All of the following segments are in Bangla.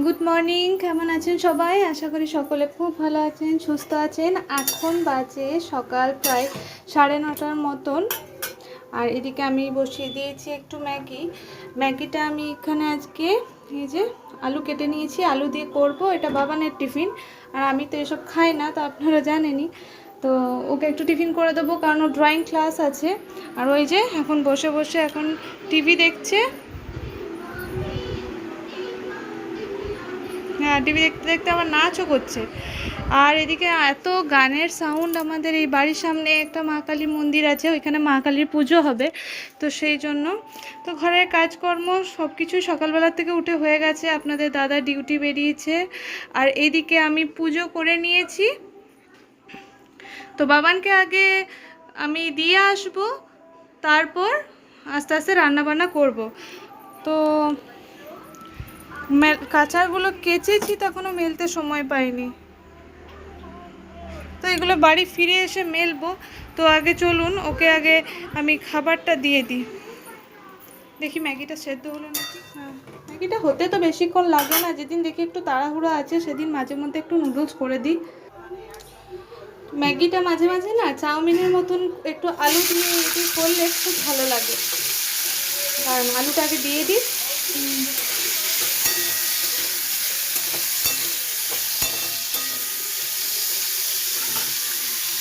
গুড মর্নিং, কেমন আছেন সবাই? আশা করি সকলে খুব ভালো আছেন, সুস্থ আছেন। এখন বাজে সকাল প্রায় 9:30 মতন। আর এদিকে আমি বসিয়ে দিয়েছি একটু ম্যাগিটা আমি এখানে আজকে এই যে আলু কেটে নিয়েছি, আলু দিয়ে করব। এটা বাবানের টিফিন, আর আমি তো এসব খাই না, তো আপনারা জানেনই। তো ওকে একটু টিফিন করে দেবো, কারণ ও ড্রয়িং ক্লাস আছে। আর ওই যে এখন বসে বসে এখন টিভি দেখছে। হ্যাঁ, টিভি দেখতে দেখতে আবার নাচও করছে। আর এদিকে এত গানের সাউন্ড। আমাদের এই বাড়ির সামনে একটা মা কালী মন্দির আছে, ওইখানে মা কালীর পুজো হবে, তো সেই জন্য তো ঘরের কাজকর্ম সব কিছুই সকালবেলা থেকে উঠে হয়ে গেছে। আপনাদের দাদা ডিউটি বেরিয়েছে, আর এইদিকে আমি পুজো করে নিয়েছি। তো বাবানকে আগে আমি দিয়ে আসবো, তারপর আস্তে আস্তে রান্নাবান্না করব। তো কাচারগুলো কেচেছি, তখনও মেলতে সময় পাইনি, তো এগুলো বাড়ি ফিরে এসে মেলবো। তো আগে চলুন ওকে আগে আমি খাবারটা দিয়ে দিই। দেখি ম্যাগিটা সেদ্ধ হলো নাকি। হ্যাঁ, ম্যাগিটা হতে তো বেশিক্ষণ লাগে না। যেদিন দেখি একটু তাড়াহুড়ো আছে সেদিন মাঝে মধ্যে একটু নুডলস করে দিই। ম্যাগিটা মাঝে মাঝে না চাউমিনের মতন একটু আলু দিয়ে করলে খুব ভালো লাগে। কারণ আলুটা আগে দিয়ে দিই।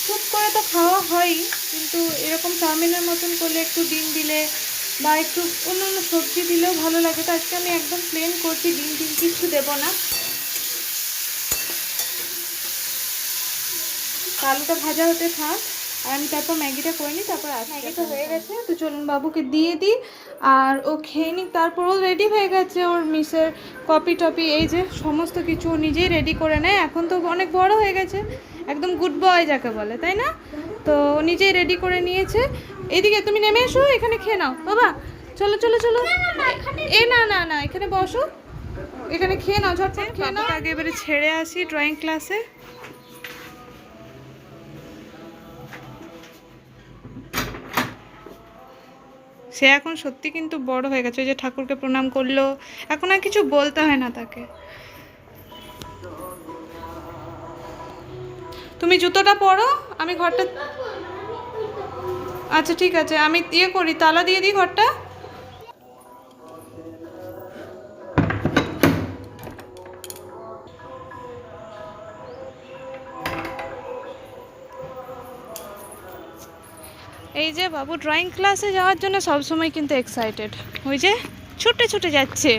চুপ করে তো খাওয়া হয়ই, কিন্তু এরকম চাউমিনের মতন করলে একটু ডিম দিলে বা একটু অন্য অন্য সবজি দিলেও ভালো লাগে। তো আজকে আমি একদম প্লেন করছি, ডিম কিছু দেবো না। আলুটা ভাজা হতে থাক, আর আমি তারপর ম্যাগিটা করে নিই, তারপর ম্যাগিটা হয়ে গেছে। তো চলুন বাবুকে দিয়ে দিই, আর ও খেয়ে নিক। তারপর ও রেডি হয়ে গেছে, ওর মিসের কপি টপি এই যে সমস্ত কিছু ও নিজেই রেডি করে নেয়। এখন তো অনেক বড় হয়ে গেছে, একদম গুড বয় যাকে বলে, তাই না? তো নিজেই রেডি করে নিয়েছে। এইদিকে তুমি নেমে এসো, এখানে খেয়ে নাও বাবা। চলো চলো চলো, এ না না না, এখানে বসো, এখানে খেয়ে নাও, ঝটপট খেয়ে নাও। আগে এবারে ছেড়ে আসি ড্রয়িং ক্লাসে। সে এখন সত্যি কিন্তু বড় হয়ে গেছে। ওই যে ঠাকুরকে প্রণাম করলো, এখন আর কিছু বলতে হয় না তাকে। তুমি জুতোটা পরো, আমি ঘরটা, আচ্ছা ঠিক আছে, আমি ইয়ে করি, তালা দিয়ে দিই ঘরটা। এই যে বাবু ড্রয়িং ক্লাসে যাওয়ার জন্য সবসময় কিন্তু এক্সাইটেড। ওই যে ছুটে ছুটে যাচ্ছে।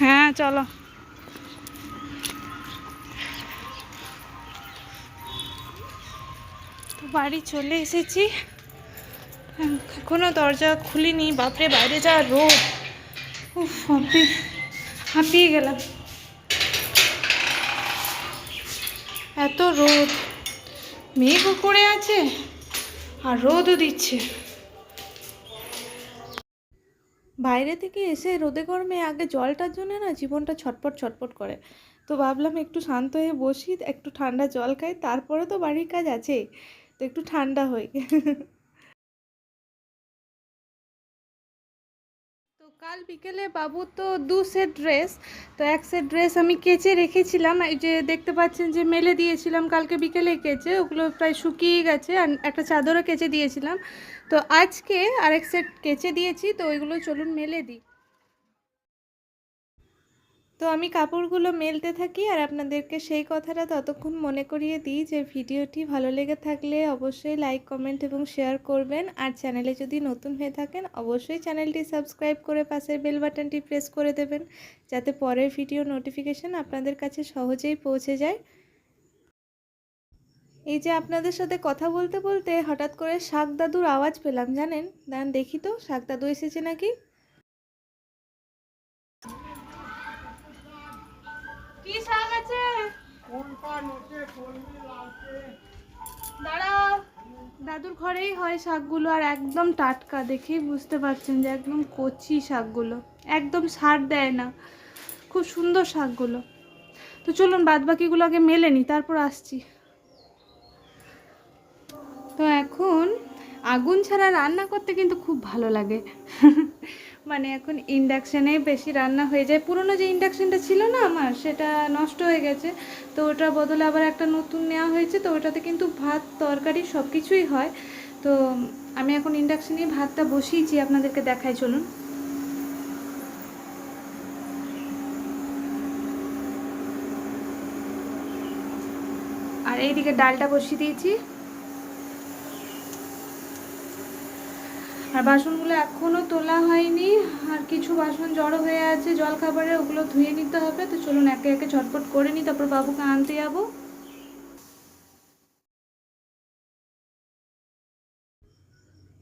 হ্যাঁ চলো। তো বাড়ি চলে এসেছি, এখনো দরজা খুলিনি। বাপরে, বাইরে যা রোদ, উফ হাঁপিয়ে গেলাম। এত রোদ, মেঘও করে আছে আর রোদও দিচ্ছে। বাইরে থেকে এসে রোদে গরমে আগে জলটার জন্য না জীবনটা ছটপট ছটপট করে। তো ভাবলাম একটু শান্ত হয়ে বসি, একটু ঠান্ডা জল খাই, তারপরে তো বাড়ির কাজ আছেই, তো একটু ঠান্ডা হই। তো কাল বিকেলে বাবু তো 2 সেট ড্রেস, তো 1 সেট ড্রেস আমি কেচে রেখেছিলাম, এই যে দেখতে পাচ্ছেন যে মেলে দিয়েছিলাম কালকে বিকেলে কেচে, ওগুলো প্রায় শুকিয়ে গেছে। আর একটা চাদরও কেচে দিয়েছিলাম, তো আজকে আরেক সেট কেচে দিয়েছি। তো ওইগুলো চলুন মেলে দিই। তো আমি কাপড়গুলো মেলতে থাকি, আর আপনাদেরকে সেই কথাটা ততক্ষণ মনে করিয়ে দিই যে ভিডিওটি ভালো লেগে থাকলে অবশ্যই লাইক, কমেন্ট এবং শেয়ার করবেন। আর চ্যানেলে যদি নতুন হয়ে থাকেন অবশ্যই চ্যানেলটি সাবস্ক্রাইব করে পাশের বেল বাটনটি প্রেস করে দেবেন, যাতে পরের ভিডিও নোটিফিকেশান আপনাদের কাছে সহজেই পৌঁছে যায়। এই যে আপনাদের সাথে কথা বলতে বলতে হঠাৎ করে শাক দাদুর আওয়াজ পেলাম, জানেন? দাঁড়ান দেখি তো, শাক দাদু এসেছে নাকি। কি শাক আছে? দাঁড়াও, দাদুর ঘরেই হয় শাকগুলো, আর একদম টাটকা, দেখেই বুঝতে পারছেন যে একদম কচি শাকগুলো, একদম সার দেয় না, খুব সুন্দর শাকগুলো। তো চলুন বাদ বাকিগুলো আগে মেলে নিই, তারপর আসছি। তো এখন আগুন ছাড়া রান্না করতে কিন্তু খুব ভালো লাগে। মানে এখন ইন্ডাকশানে বেশি রান্না হয়ে যায়। পুরনো যে ইন্ডাকশানটা ছিল না আমার, সেটা নষ্ট হয়ে গেছে, তো ওটার বদলে আবার একটা নতুন নেওয়া হয়েছে। তো ওটাতে কিন্তু ভাত তরকারি সব কিছুই হয়। তো আমি এখন ইন্ডাকশানে ভাতটা বসিয়েছি, আপনাদেরকে দেখাই চলুন। আর এইদিকে ডালটা বসিয়ে দিয়েছি। আর বাসনগুলো এখনও তোলা হয়নি, আর কিছু বাসন জড়ো হয়ে আছে জলখাবারে, ওগুলো ধুয়ে নিতে হবে। তো চলুন একে একে ঝটপট করে নিই, তারপর বাবুকে আনতে যাবো।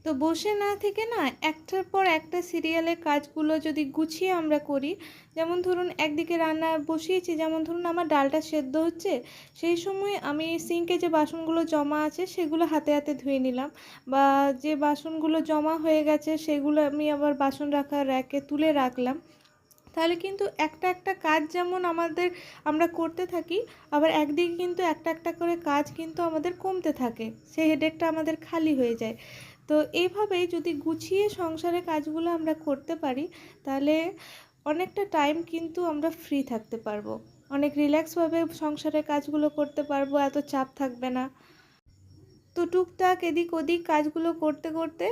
তো বসে না থেকে না একটার পর একটা সিরিয়ালের কাজগুলো যদি গুছিয়ে আমরা করি, যেমন ধরুন একদিকে রান্না বসিয়েছি, যেমন ধরুন আমার ডালটা সেদ্ধ হচ্ছে, সেই সময় আমি সিঙ্কে যে বাসনগুলো জমা আছে সেগুলো হাতে হাতে ধুয়ে নিলাম, বা যে বাসনগুলো জমা হয়ে গেছে সেগুলো আমি আবার বাসন রাখার র্যাকে তুলে রাখলাম। তাহলে কিন্তু একটা একটা কাজ যেমন আমরা করতে থাকি, আবার একদিকে কিন্তু একটা একটা করে কাজ কিন্তু আমাদের কমতে থাকে, সেই হেডেকটা আমাদের খালি হয়ে যায়। তো এইভাবেই যদি গুছিয়ে সংসারের কাজগুলো আমরা করতে পারি, তাহলে অনেকটা টাইম কিন্তু আমরা ফ্রি থাকতে পারবো, অনেক রিল্যাক্সভাবে সংসারের কাজগুলো করতে পারবো, এত চাপ থাকবে না। তো টুকটাক এদিক ওদিক কাজগুলো করতে করতে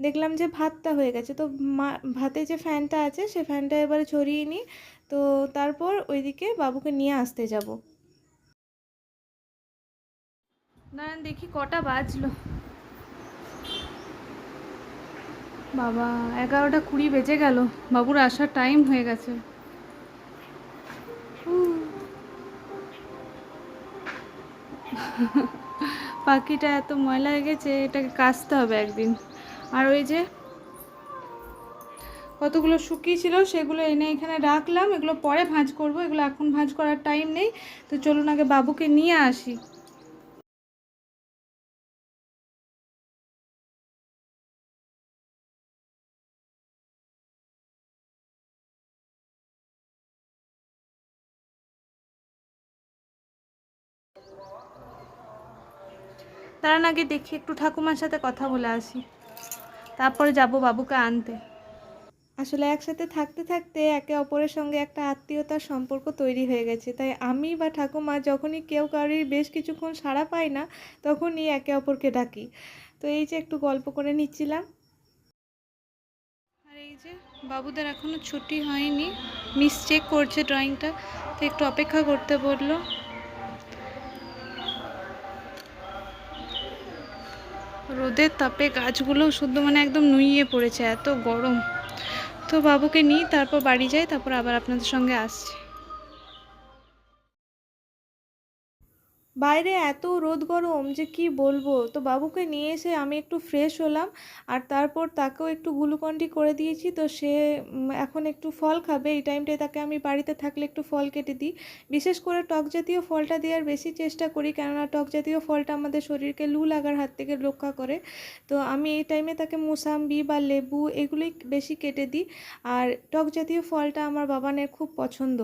দেখলাম যে ভাতটা হয়ে গেছে। তো ভাতে যে ফ্যানটা আছে সে ফ্যানটা এবারে ছড়িয়ে নিই। তো তারপর ওইদিকে বাবুকে নিয়ে আসতে যাব। দাঁড়ান দেখি কটা বাজলো। বাবা, 11:20 বেজে গেল, বাবুর আসার টাইম হয়ে গেছে। পাখিটা এত ময়লা হয়ে গেছে, এটাকে কাচতে হবে একদিন। আর ওই যে কতগুলো শুকিয়েছিল সেগুলো এনে এখানে রাখলাম, এগুলো পরে ভাঁজ করব, এগুলো এখন ভাঁজ করার টাইম নেই। তো চলুন আগে বাবুকে নিয়ে আসি। দাঁড়ান আগে দেখি একটু ঠাকুমার সাথে কথা বলে আসি, তারপরে যাব বাবুকে আনতে। আসলে একসাথে থাকতে থাকতে একে অপরের সঙ্গে একটা আত্মীয়তার সম্পর্ক তৈরি হয়ে গেছে, তাই আমি বা ঠাকুমা যখনই কেউ কারোর বেশ কিছুক্ষণ সাড়া পাই না, তখনই একে অপরকে ডাকি। তো এই যে একটু গল্প করে নিচ্ছিলাম। আর এই যে বাবুদের এখনও ছুটি হয়নি, মিস চেক করছে ড্রয়িংটা, তো একটু অপেক্ষা করতে বললো। রোদের তাপে গাছগুলো শুদ্ধ মানে একদম নুইয়ে পড়েছে, এত গরম। তো বাবুকে নিই, তারপর বাড়ি যাই, তারপর আবার আপনাদের সঙ্গে আসছি। বাইরে এত রোদ গরম যে কি বলবো। তো বাবুকে নিয়ে এসে আমি একটু ফ্রেশ হলাম, আর তারপর তাকেও একটু গ্লুকন্ডি করে দিয়েছি। তো সে এখন একটু ফল খাবে, এই টাইমটায় তাকে আমি বাড়িতে থাকলে একটু ফল কেটে দিই। বিশেষ করে টক জাতীয় ফলটা দেওয়ার বেশি চেষ্টা করি, কেননা টক জাতীয় ফলটা আমাদের শরীরকে লু লাগার হাত থেকে রক্ষা করে। তো আমি এই টাইমে তাকে মোসাম্বি বা লেবু এগুলোই বেশি কেটে দিই। আর টক জাতীয় ফলটা আমার বাবানের খুব পছন্দ।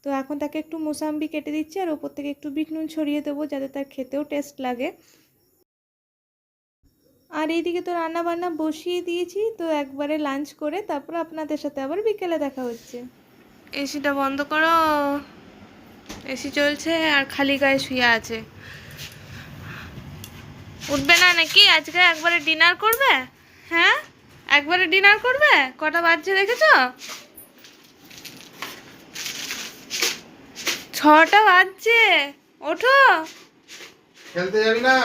তো এখন তাকে একটু মোসাম্বি কেটে দিচ্ছি, আর ওপর থেকে একটু বিট নুন ছড়িয়ে দেবো, যাতে তার খেতেও টেস্ট লাগে। আর এইদিকে তো রান্না বান্না বসিয়ে দিয়েছি, তো একবারে লাঞ্চ করে তারপর আপনাদের সাথে আবার বিকেলে দেখা হচ্ছে। এসিটা বন্ধ করো, এসি চলছে আর খালি গায়ে শুয়ে আছে। উঠবে না নাকি আজকে? একবারে ডিনার করবে? হ্যাঁ, একবারে ডিনার করবে? কটা বাজছে দেখেছো? 6টা বাজছে, ওঠো। খেলতে যাবি না?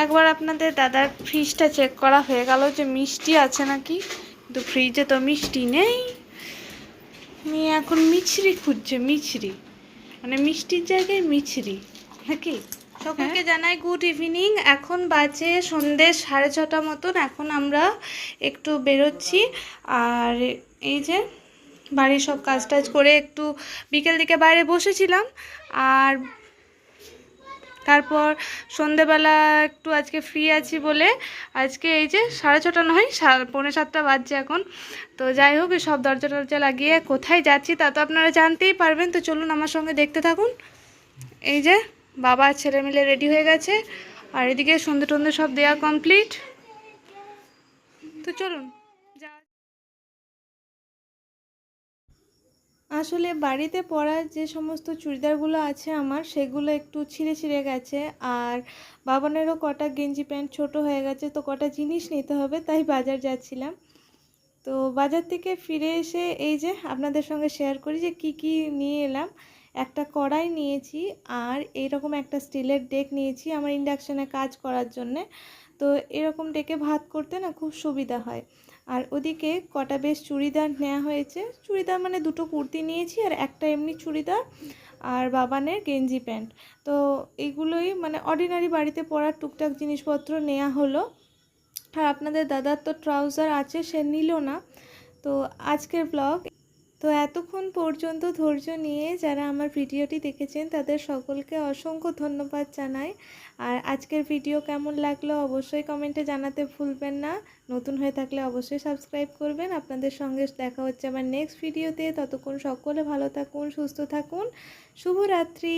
একবার আপনাদের দাদার ফ্রিজটা চেক করা হয়ে গেল যে মিষ্টি আছে নাকি, কিন্তু ফ্রিজে তো মিষ্টি নেই। মেয়ে এখন মিছরি খুঁজছে, মিছরি মানে মিষ্টির জায়গায় মিছরি নাকি। সকলকে জানাই গুড ইভিনিং। এখন বাজে সন্ধ্যে 6:30 মতন। এখন আমরা একটু বেরোচ্ছি। আর এই যে বাড়ির সব কাজ টাজ করে একটু বিকেল দিকে বাইরে বসেছিলাম, আর তারপর সন্ধেবেলা একটু আজকে ফ্রি আছি বলে আজকে এই যে 6:30 নয়, 6:45 বাজছে এখন। তো যাই হোক, সব দরজা টরজা লাগিয়ে কোথায় যাচ্ছি তা তো আপনারা জানতেই পারবেন। তো চলুন আমার সঙ্গে দেখতে থাকুন। এই যে বাবা আর ছেলে মিলে রেডি হয়ে গেছে, আর এদিকে সন্ধে টন্ধে সব দেওয়া কমপ্লিট। তো চলুন আসলে বাড়িতে পরার যে সমস্ত চুড়িদারগুলো আছে আমার, সেগুলো একটু ছিঁড়ে ছিঁড়ে গেছে, আর বাবানেরও কটা গেঞ্জি প্যান্ট ছোট হয়ে গেছে, তো কটা জিনিস নিতে হবে, তাই বাজার যাচ্ছিলাম। তো বাজার থেকে ফিরে এসে এই যে আপনাদের সঙ্গে শেয়ার করি যে কি কি নিয়ে এলাম। একটা কড়াই নিয়েছি, আর এইরকম একটা স্টিলের ডেক নিয়েছি আমার ইন্ডাকশানে কাজ করার জন্যে। তো এরকম ডেকে ভাত করতে না খুব সুবিধা হয়। আর ওদিকে কটা বেশ চুড়িদার নেওয়া হয়েছে, চুড়িদার মানে দুটো কুর্তি নিয়েছি আর একটা এমনি চুড়িদার, আর বাবানের গেঞ্জি প্যান্ট। তো এইগুলোই মানে অর্ডিনারি বাড়িতে পরার টুকটাক জিনিসপত্র নেওয়া হলো। আর আপনাদের দাদার তো ট্রাউজার আছে, সে নিল না। তো আজকের ব্লগ তো এতক্ষণ পর্যন্ত ধৈর্য নিয়ে যারা আমার ভিডিওটি দেখেছেন তাদের সকলকে অসংখ্য ধন্যবাদ জানাই। আর আজকের ভিডিও কেমন লাগলো অবশ্যই কমেন্টে জানাতে ভুলবেন না। নতুন হয়ে থাকলে অবশ্যই সাবস্ক্রাইব করবেন। আপনাদের সঙ্গে দেখা হচ্ছে আবার নেক্সট ভিডিওতে। ততক্ষণ সকলে ভালো থাকুন, সুস্থ থাকুন। শুভরাত্রি।